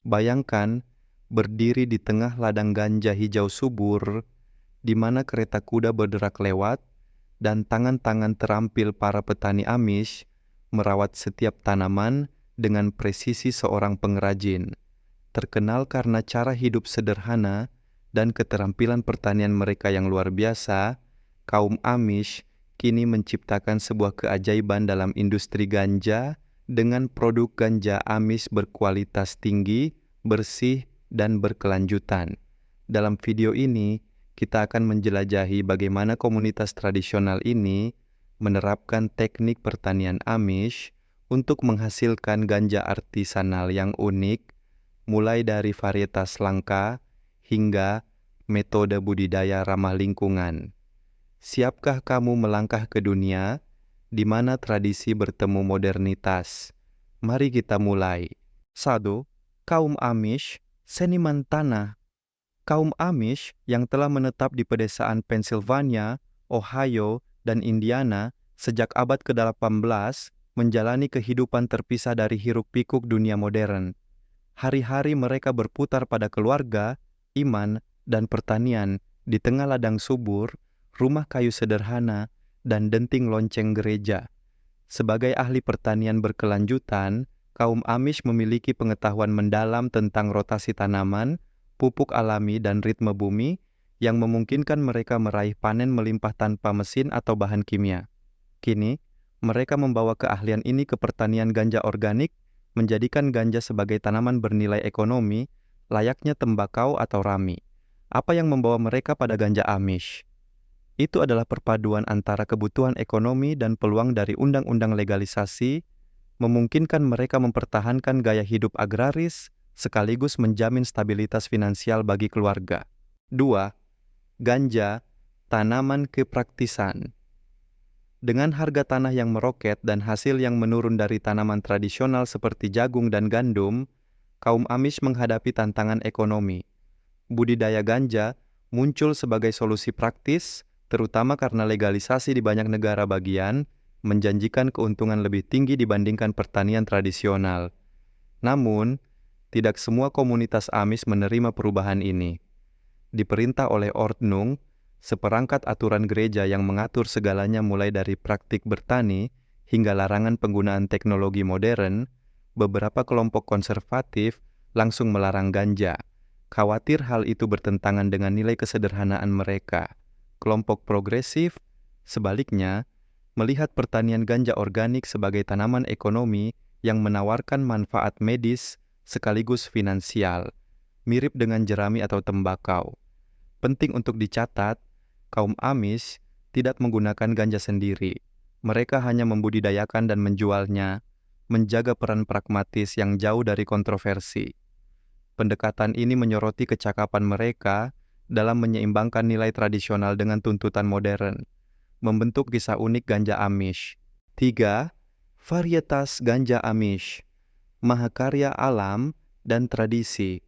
Bayangkan berdiri di tengah ladang ganja hijau subur, di mana kereta kuda berderak lewat, dan tangan-tangan terampil para petani Amish merawat setiap tanaman dengan presisi seorang pengrajin. Terkenal karena cara hidup sederhana dan keterampilan pertanian mereka yang luar biasa, kaum Amish kini menciptakan sebuah keajaiban dalam industri ganja dengan produk ganja Amish berkualitas tinggi, bersih, dan berkelanjutan. Dalam video ini, kita akan menjelajahi bagaimana komunitas tradisional ini menerapkan teknik pertanian Amish untuk menghasilkan ganja artisanal yang unik, mulai dari varietas langka hingga metode budidaya ramah lingkungan. Siapkah kamu melangkah ke dunia di mana tradisi bertemu modernitas? Mari kita mulai. 1. Kaum Amish, seniman tanah. Kaum Amish yang telah menetap di pedesaan Pennsylvania, Ohio, dan Indiana sejak abad ke-18 menjalani kehidupan terpisah dari hiruk-pikuk dunia modern. Hari-hari mereka berputar pada keluarga, iman, dan pertanian di tengah ladang subur, rumah kayu sederhana, dan denting lonceng gereja. Sebagai ahli pertanian berkelanjutan, kaum Amish memiliki pengetahuan mendalam tentang rotasi tanaman, pupuk alami, dan ritme bumi yang memungkinkan mereka meraih panen melimpah tanpa mesin atau bahan kimia. Kini, mereka membawa keahlian ini ke pertanian ganja organik, menjadikan ganja sebagai tanaman bernilai ekonomi, layaknya tembakau atau rami. Apa yang membawa mereka pada ganja Amish? Itu adalah perpaduan antara kebutuhan ekonomi dan peluang dari undang-undang legalisasi, memungkinkan mereka mempertahankan gaya hidup agraris, sekaligus menjamin stabilitas finansial bagi keluarga. 2. Ganja, tanaman kepraktisan. Dengan harga tanah yang meroket dan hasil yang menurun dari tanaman tradisional seperti jagung dan gandum, kaum Amish menghadapi tantangan ekonomi. Budidaya ganja muncul sebagai solusi praktis, terutama karena legalisasi di banyak negara bagian menjanjikan keuntungan lebih tinggi dibandingkan pertanian tradisional. Namun, tidak semua komunitas Amish menerima perubahan ini. Diperintah oleh Ordnung, seperangkat aturan gereja yang mengatur segalanya mulai dari praktik bertani hingga larangan penggunaan teknologi modern, beberapa kelompok konservatif langsung melarang ganja. Khawatir hal itu bertentangan dengan nilai kesederhanaan mereka. Kelompok progresif, sebaliknya, melihat pertanian ganja organik sebagai tanaman ekonomi yang menawarkan manfaat medis sekaligus finansial, mirip dengan jerami atau tembakau. Penting untuk dicatat, kaum Amish tidak menggunakan ganja sendiri. Mereka hanya membudidayakan dan menjualnya, menjaga peran pragmatis yang jauh dari kontroversi. Pendekatan ini menyoroti kecakapan mereka dalam menyeimbangkan nilai tradisional dengan tuntutan modern, membentuk kisah unik ganja Amish. 3. Varietas ganja Amish, mahakarya alam dan tradisi.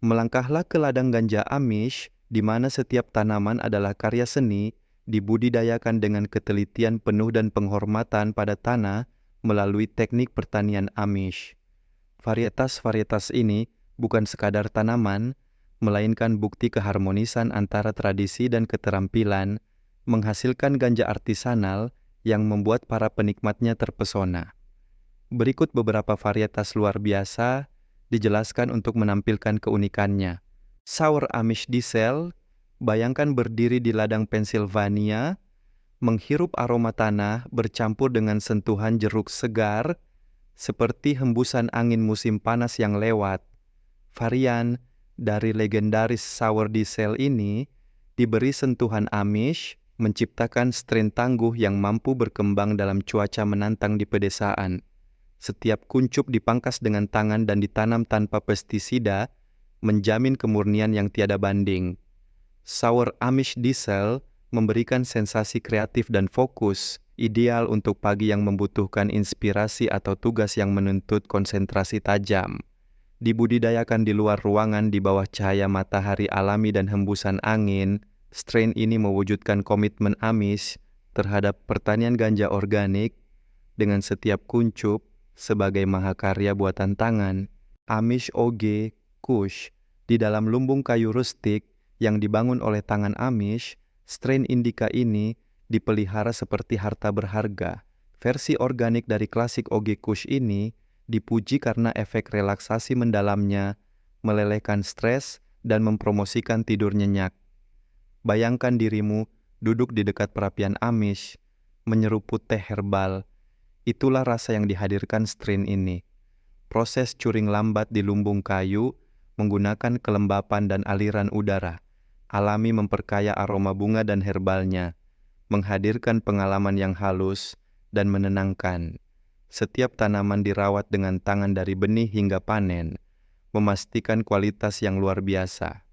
Melangkahlah ke ladang ganja Amish, di mana setiap tanaman adalah karya seni, dibudidayakan dengan ketelitian penuh dan penghormatan pada tanah melalui teknik pertanian Amish. Varietas-varietas ini bukan sekadar tanaman, melainkan bukti keharmonisan antara tradisi dan keterampilan, menghasilkan ganja artisanal yang membuat para penikmatnya terpesona. Berikut beberapa varietas luar biasa dijelaskan untuk menampilkan keunikannya. Sour Amish Diesel, bayangkan berdiri di ladang Pennsylvania, menghirup aroma tanah bercampur dengan sentuhan jeruk segar, seperti hembusan angin musim panas yang lewat. Varian dari legendaris Sour Diesel ini diberi sentuhan Amish, menciptakan strain tangguh yang mampu berkembang dalam cuaca menantang di pedesaan. Setiap kuncup dipangkas dengan tangan dan ditanam tanpa pestisida, menjamin kemurnian yang tiada banding. Sour Amish Diesel memberikan sensasi kreatif dan fokus, ideal untuk pagi yang membutuhkan inspirasi atau tugas yang menuntut konsentrasi tajam. Dibudidayakan di luar ruangan di bawah cahaya matahari alami dan hembusan angin, strain ini mewujudkan komitmen Amish terhadap pertanian ganja organik dengan setiap kuncup sebagai mahakarya buatan tangan. Amish oge Kush. Di dalam lumbung kayu rustik yang dibangun oleh tangan Amish, strain indica ini dipelihara seperti harta berharga. Versi organik dari klasik oge Kush ini dipuji karena efek relaksasi mendalamnya, melelehkan stres, dan mempromosikan tidur nyenyak. Bayangkan dirimu duduk di dekat perapian Amish, menyeruput teh herbal. Itulah rasa yang dihadirkan strain ini. Proses curing lambat di lumbung kayu menggunakan kelembapan dan aliran udara. Alami memperkaya aroma bunga dan herbalnya, menghadirkan pengalaman yang halus dan menenangkan. Setiap tanaman dirawat dengan tangan dari benih hingga panen, memastikan kualitas yang luar biasa.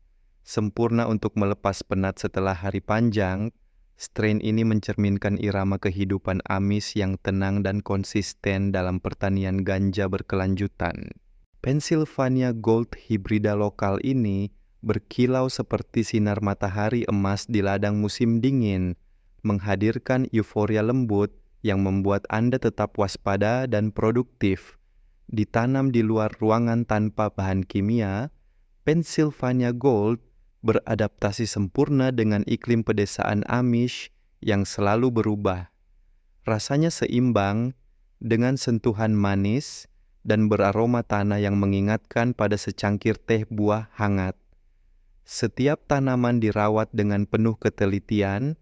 Sempurna untuk melepas penat setelah hari panjang, strain ini mencerminkan irama kehidupan Amish yang tenang dan konsisten dalam pertanian ganja berkelanjutan. Pennsylvania Gold hibrida lokal ini berkilau seperti sinar matahari emas di ladang musim dingin, menghadirkan euforia lembut yang membuat Anda tetap waspada dan produktif. Ditanam di luar ruangan tanpa bahan kimia, Pennsylvania Gold beradaptasi sempurna dengan iklim pedesaan Amish yang selalu berubah. Rasanya seimbang dengan sentuhan manis dan beraroma tanah yang mengingatkan pada secangkir teh buah hangat. Setiap tanaman dirawat dengan penuh ketelitian,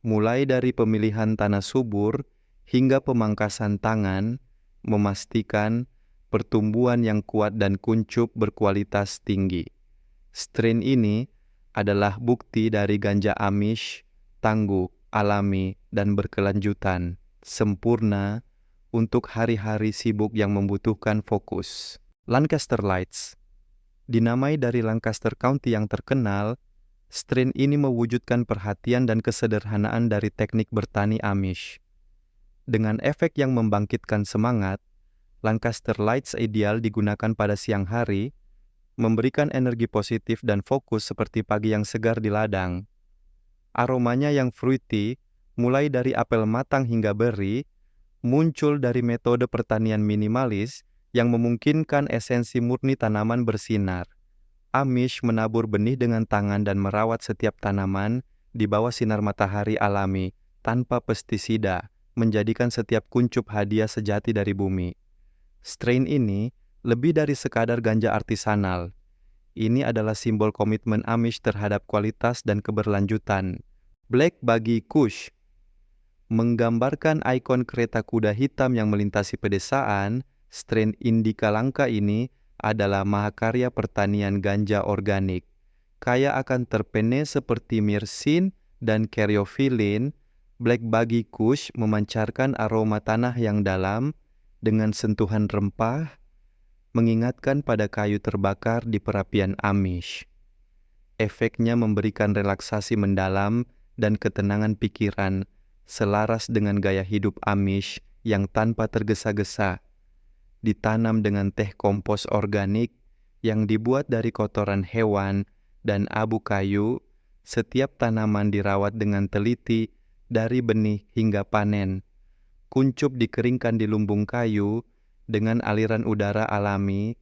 mulai dari pemilihan tanah subur hingga pemangkasan tangan, memastikan pertumbuhan yang kuat dan kuncup berkualitas tinggi. Strain ini adalah bukti dari ganja Amish, tangguh, alami, dan berkelanjutan, sempurna untuk hari-hari sibuk yang membutuhkan fokus. Lancaster Lights. Dinamai dari Lancaster County yang terkenal, strain ini mewujudkan perhatian dan kesederhanaan dari teknik bertani Amish. Dengan efek yang membangkitkan semangat, Lancaster Lights ideal digunakan pada siang hari, memberikan energi positif dan fokus seperti pagi yang segar di ladang. Aromanya yang fruity, mulai dari apel matang hingga beri, muncul dari metode pertanian minimalis yang memungkinkan esensi murni tanaman bersinar. Amish menabur benih dengan tangan dan merawat setiap tanaman di bawah sinar matahari alami, tanpa pestisida, menjadikan setiap kuncup hadiah sejati dari bumi. Strain ini lebih dari sekadar ganja artisanal. Ini adalah simbol komitmen Amish terhadap kualitas dan keberlanjutan. Black Buggy Kush menggambarkan ikon kereta kuda hitam yang melintasi pedesaan. Strain indica langka ini adalah mahakarya pertanian ganja organik. Kaya akan terpene seperti myrcene dan caryophyllene, Black Buggy Kush memancarkan aroma tanah yang dalam dengan sentuhan rempah, mengingatkan pada kayu terbakar di perapian Amish. Efeknya memberikan relaksasi mendalam dan ketenangan pikiran, selaras dengan gaya hidup Amish yang tanpa tergesa-gesa. Ditanam dengan teh kompos organik yang dibuat dari kotoran hewan dan abu kayu, setiap tanaman dirawat dengan teliti dari benih hingga panen. Kuncup dikeringkan di lumbung kayu dengan aliran udara alami,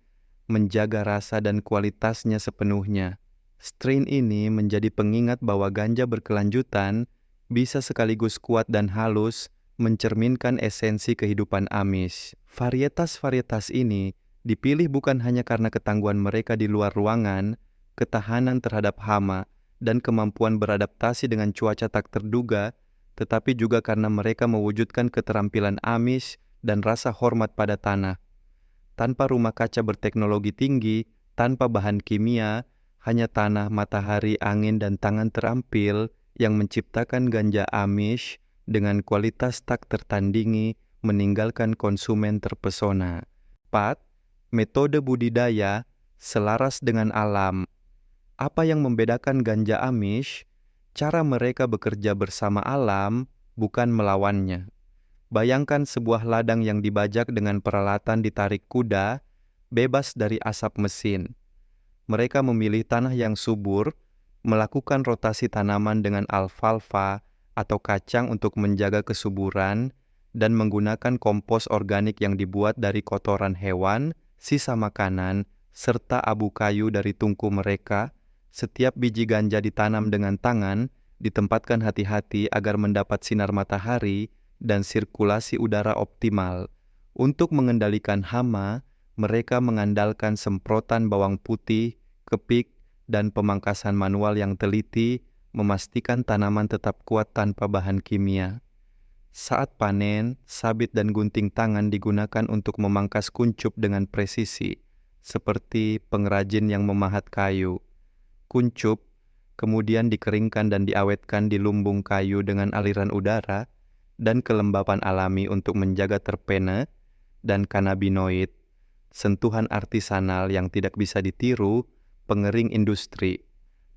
menjaga rasa dan kualitasnya sepenuhnya. Strain ini menjadi pengingat bahwa ganja berkelanjutan bisa sekaligus kuat dan halus, mencerminkan esensi kehidupan Amish. Varietas-varietas ini dipilih bukan hanya karena ketangguhan mereka di luar ruangan, ketahanan terhadap hama, dan kemampuan beradaptasi dengan cuaca tak terduga, tetapi juga karena mereka mewujudkan keterampilan Amish dan rasa hormat pada tanah. Tanpa rumah kaca berteknologi tinggi, tanpa bahan kimia, hanya tanah, matahari, angin, dan tangan terampil yang menciptakan ganja Amish dengan kualitas tak tertandingi, meninggalkan konsumen terpesona. 4. Metode budidaya selaras dengan alam. Apa yang membedakan ganja Amish? Cara mereka bekerja bersama alam, bukan melawannya. Bayangkan sebuah ladang yang dibajak dengan peralatan ditarik kuda, bebas dari asap mesin. Mereka memilih tanah yang subur, melakukan rotasi tanaman dengan alfalfa atau kacang untuk menjaga kesuburan, dan menggunakan kompos organik yang dibuat dari kotoran hewan sisa makanan, serta abu kayu dari tungku mereka. Setiap biji ganja ditanam dengan tangan, ditempatkan hati-hati agar mendapat sinar matahari dan sirkulasi udara optimal. Untuk mengendalikan hama, mereka mengandalkan semprotan bawang putih, kepik, dan pemangkasan manual yang teliti, memastikan tanaman tetap kuat tanpa bahan kimia. Saat panen, sabit dan gunting tangan digunakan untuk memangkas kuncup dengan presisi, seperti pengrajin yang memahat kayu. Kuncup kemudian dikeringkan dan diawetkan di lumbung kayu dengan aliran udara dan kelembapan alami untuk menjaga terpene dan kanabinoid, sentuhan artisanal yang tidak bisa ditiru, pengering industri.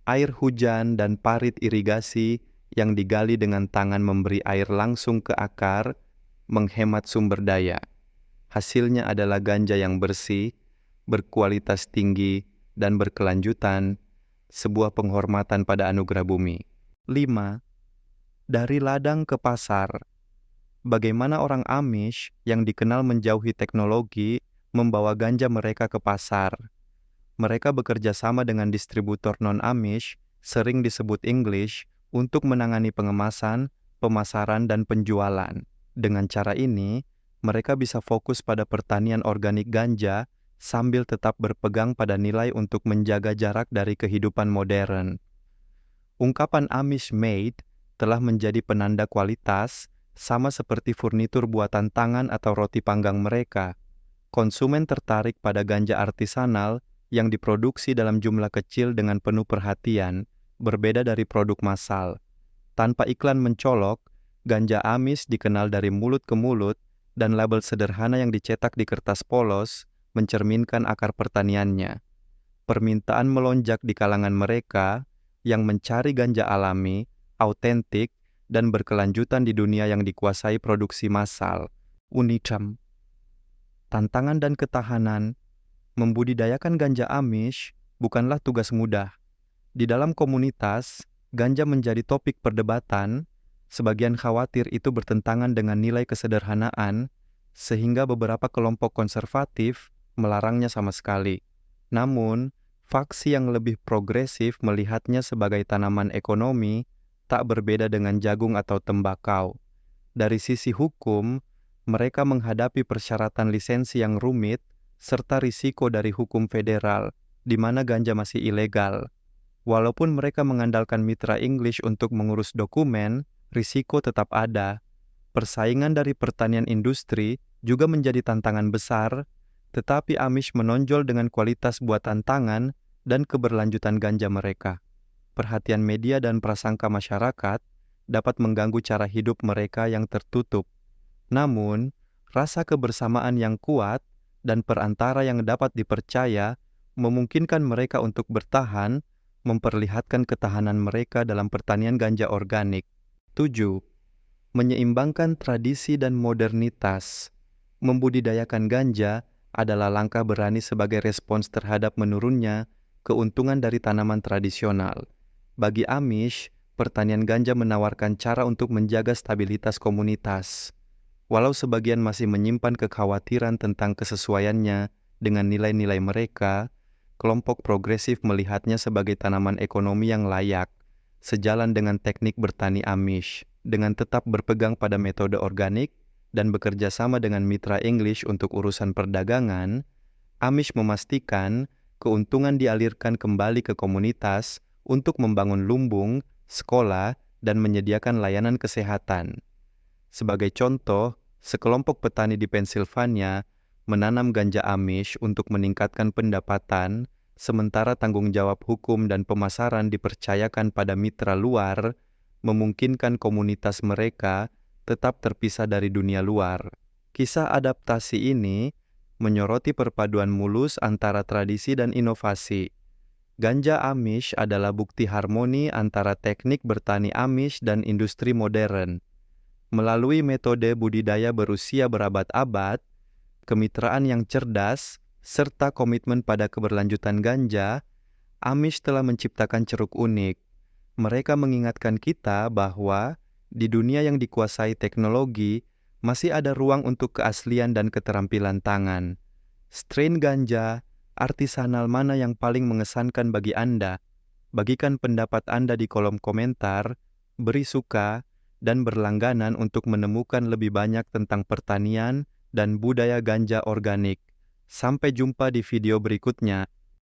Air hujan dan parit irigasi yang digali dengan tangan memberi air langsung ke akar, menghemat sumber daya. Hasilnya adalah ganja yang bersih, berkualitas tinggi, dan berkelanjutan, sebuah penghormatan pada anugerah bumi. 5. Dari ladang ke pasar. Bagaimana orang Amish yang dikenal menjauhi teknologi membawa ganja mereka ke pasar? Mereka bekerja sama dengan distributor non-Amish, sering disebut English, untuk menangani pengemasan, pemasaran, dan penjualan. Dengan cara ini, mereka bisa fokus pada pertanian organik ganja sambil tetap berpegang pada nilai untuk menjaga jarak dari kehidupan modern. Ungkapan Amish made telah menjadi penanda kualitas, sama seperti furnitur buatan tangan atau roti panggang mereka. Konsumen tertarik pada ganja artisanal yang diproduksi dalam jumlah kecil dengan penuh perhatian, berbeda dari produk massal. Tanpa iklan mencolok, ganja Amish dikenal dari mulut ke mulut, dan label sederhana yang dicetak di kertas polos mencerminkan akar pertaniannya. Permintaan melonjak di kalangan mereka yang mencari ganja alami, autentik, dan berkelanjutan di dunia yang dikuasai produksi massal. Unicam. Tantangan dan ketahanan. Membudidayakan ganja Amish bukanlah tugas mudah. Di dalam komunitas, ganja menjadi topik perdebatan. Sebagian khawatir itu bertentangan dengan nilai kesederhanaan, sehingga beberapa kelompok konservatif melarangnya sama sekali. Namun, faksi yang lebih progresif melihatnya sebagai tanaman ekonomi, tak berbeda dengan jagung atau tembakau. Dari sisi hukum, mereka menghadapi persyaratan lisensi yang rumit, serta risiko dari hukum federal, di mana ganja masih ilegal. Walaupun mereka mengandalkan mitra English untuk mengurus dokumen, risiko tetap ada. Persaingan dari pertanian industri juga menjadi tantangan besar, tetapi Amish menonjol dengan kualitas buatan tangan dan keberlanjutan ganja mereka. Perhatian media dan prasangka masyarakat dapat mengganggu cara hidup mereka yang tertutup. Namun, rasa kebersamaan yang kuat dan perantara yang dapat dipercaya memungkinkan mereka untuk bertahan, memperlihatkan ketahanan mereka dalam pertanian ganja organik. 7. Menyeimbangkan tradisi dan modernitas. Membudidayakan ganja adalah langkah berani sebagai respons terhadap menurunnya keuntungan dari tanaman tradisional. Bagi Amish, pertanian ganja menawarkan cara untuk menjaga stabilitas komunitas. Walau sebagian masih menyimpan kekhawatiran tentang kesesuaiannya dengan nilai-nilai mereka, kelompok progresif melihatnya sebagai tanaman ekonomi yang layak, sejalan dengan teknik bertani Amish, dengan tetap berpegang pada metode organik dan bekerja sama dengan mitra English untuk urusan perdagangan. Amish memastikan keuntungan dialirkan kembali ke komunitas untuk membangun lumbung, sekolah, dan menyediakan layanan kesehatan. Sebagai contoh, sekelompok petani di Pennsylvania menanam ganja Amish untuk meningkatkan pendapatan, sementara tanggung jawab hukum dan pemasaran dipercayakan pada mitra luar, memungkinkan komunitas mereka tetap terpisah dari dunia luar. Kisah adaptasi ini menyoroti perpaduan mulus antara tradisi dan inovasi. Ganja Amish adalah bukti harmoni antara teknik bertani Amish dan industri modern. Melalui metode budidaya berusia berabad-abad, kemitraan yang cerdas, serta komitmen pada keberlanjutan ganja, Amish telah menciptakan ceruk unik. Mereka mengingatkan kita bahwa di dunia yang dikuasai teknologi, masih ada ruang untuk keaslian dan keterampilan tangan. Strain ganja artisanal mana yang paling mengesankan bagi Anda? Bagikan pendapat Anda di kolom komentar, beri suka, dan berlangganan untuk menemukan lebih banyak tentang pertanian dan budaya ganja organik. Sampai jumpa di video berikutnya.